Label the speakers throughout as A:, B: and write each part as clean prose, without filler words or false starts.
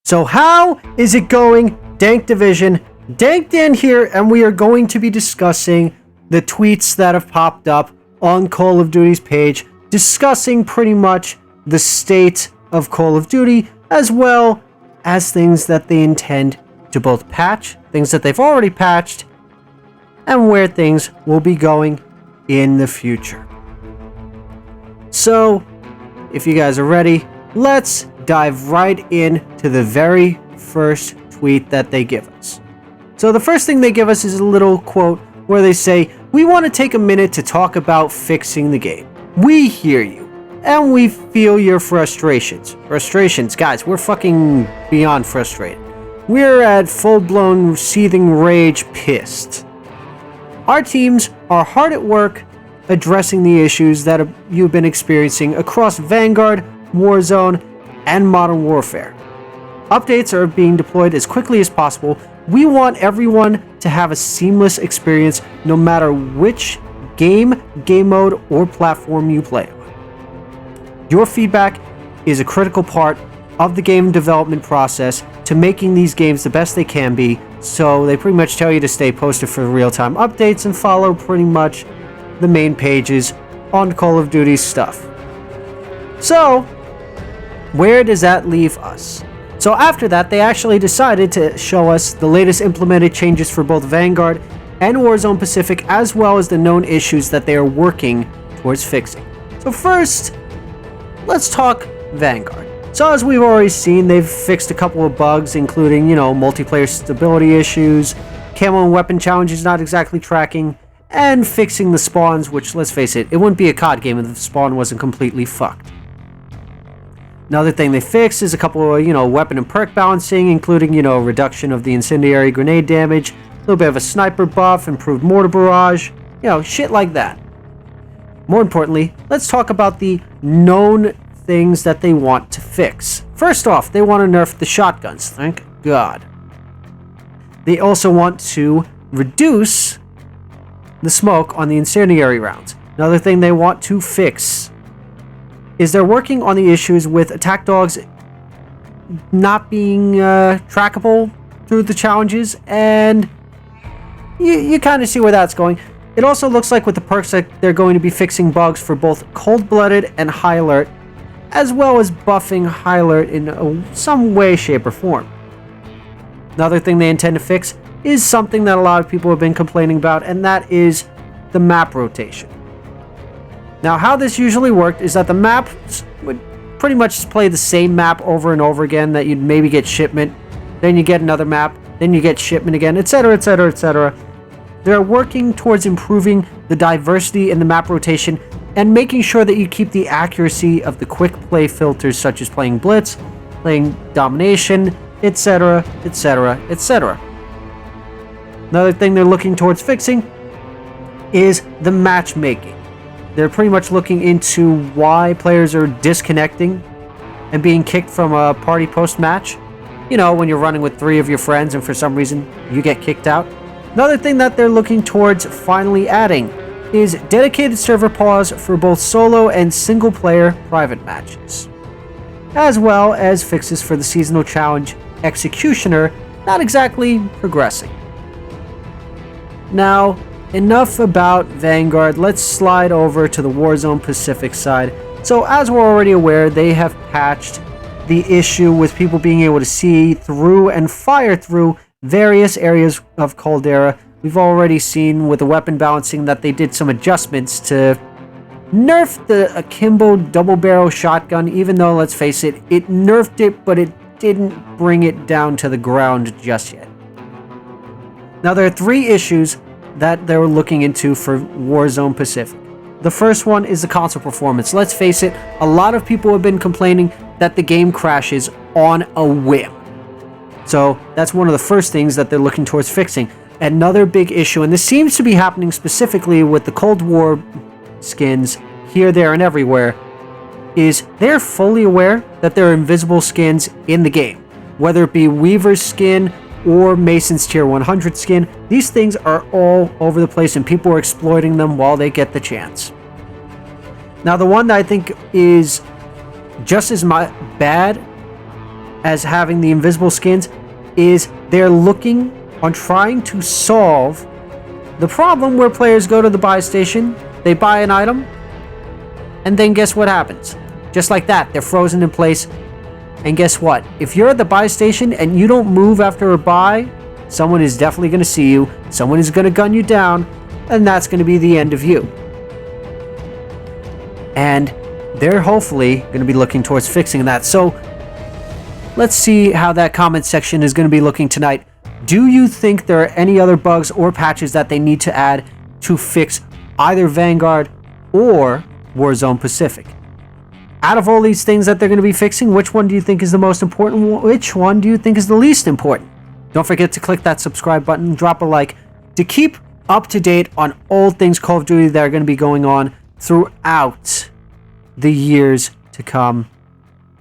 A: So how is it going, Dank Division? Dank Dan here, and we are going to be discussing the tweets that have popped up on Call of Duty's page, discussing pretty much the state of Call of Duty, as well as things that they intend to both patch, things that they've already patched, and where things will be going in the future. So, if you guys are ready, let's dive right into the very first tweet that they give us. So the first thing they give us is a little quote where they say, "We want to take a minute to talk about fixing the game. We hear you, and we feel your frustrations." Frustrations, guys, we're fucking beyond frustrated. We're at full-blown seething rage pissed. Our teams are hard at work addressing the issues that you've been experiencing across Vanguard, Warzone, and Modern Warfare. Updates are being deployed as quickly as possible. We want everyone to have a seamless experience no matter which game mode, or platform you play on. Your feedback is a critical part of the game development process to making these games the best they can be, so they pretty much tell you to stay posted for real-time updates and follow pretty much the main pages on Call of Duty stuff. So, where does that leave us? So after that, they actually decided to show us the latest implemented changes for both Vanguard and Warzone Pacific, as well as the known issues that they are working towards fixing. So first, let's talk Vanguard. So as we've already seen, they've fixed a couple of bugs, including, multiplayer stability issues, camo and weapon challenges not exactly tracking, and fixing the spawns, which, let's face it, it wouldn't be a COD game if the spawn wasn't completely fucked. Another thing they fixed is a couple of, weapon and perk balancing, including, reduction of the incendiary grenade damage, a little bit of a sniper buff, improved mortar barrage, shit like that. More importantly, let's talk about the known things that they want to fix. First off, they want to nerf the shotguns, thank God. They also want to reduce the smoke on the incendiary rounds. Another thing they want to fix is they're working on the issues with attack dogs not being trackable through the challenges, and you kind of see where that's going. It also looks like with the perks that they're going to be fixing bugs for both cold-blooded and high alert, as well as buffing high alert in some way, shape, or form. Another thing they intend to fix is something that a lot of people have been complaining about, and that is the map rotation. Now, how this usually worked is that the maps would pretty much just play the same map over and over again, that you'd maybe get shipment, then you get another map, then you get shipment again, etc., etc., etc. They're working towards improving the diversity in the map rotation and making sure that you keep the accuracy of the quick play filters, such as playing Blitz, playing Domination, etc., etc., etc. Another thing they're looking towards fixing is the matchmaking. They're pretty much looking into why players are disconnecting and being kicked from a party post-match. When you're running with 3 of your friends and for some reason you get kicked out. Another thing that they're looking towards finally adding is dedicated server pause for both solo and single-player private matches, as well as fixes for the seasonal challenge Executioner not exactly progressing. Now, enough about Vanguard, let's slide over to the Warzone Pacific side. So as we're already aware, they have patched the issue with people being able to see through and fire through various areas of caldera. We've already seen with the weapon balancing that they did some adjustments to nerf the akimbo double barrel shotgun, even though, let's face it, it nerfed it, but it didn't bring it down to the ground just yet. Now, there are 3 issues that they were looking into for Warzone Pacific. The first one is the console performance. Let's face it, a lot of people have been complaining that the game crashes on a whim. So that's one of the first things that they're looking towards fixing. Another big issue, and this seems to be happening specifically with the Cold War skins here, there, and everywhere, is they're fully aware that there are invisible skins in the game. Whether it be Weaver's skin or Mason's Tier 100 skin, these things are all over the place and people are exploiting them while they get the chance. Now, the one that I think is just as bad as having the invisible skins is they're looking on trying to solve the problem where players go to the buy station, they buy an item, and then guess what happens? Just like that, they're frozen in place. And guess what? If you're at the buy station and you don't move after a buy, someone is definitely going to see you, someone is going to gun you down, and that's going to be the end of you. And they're hopefully going to be looking towards fixing that. So let's see how that comment section is going to be looking tonight. Do you think there are any other bugs or patches that they need to add to fix either Vanguard or Warzone Pacific? Out of all these things that they're going to be fixing, which one do you think is the most important? Which one do you think is the least important? Don't forget to click that subscribe button, drop a like to keep up to date on all things Call of Duty that are going to be going on throughout the years to come.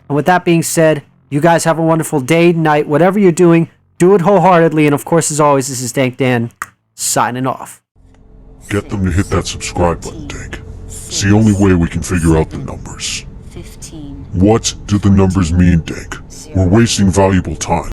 A: And with that being said, you guys have a wonderful day, night, whatever you're doing, do it wholeheartedly. And of course, as always, this is Dank Dan signing off.
B: Get them to hit that subscribe button, Dank. It's the only way we can figure out the numbers.
C: 15.
B: What do the numbers mean, Dank? We're wasting valuable time.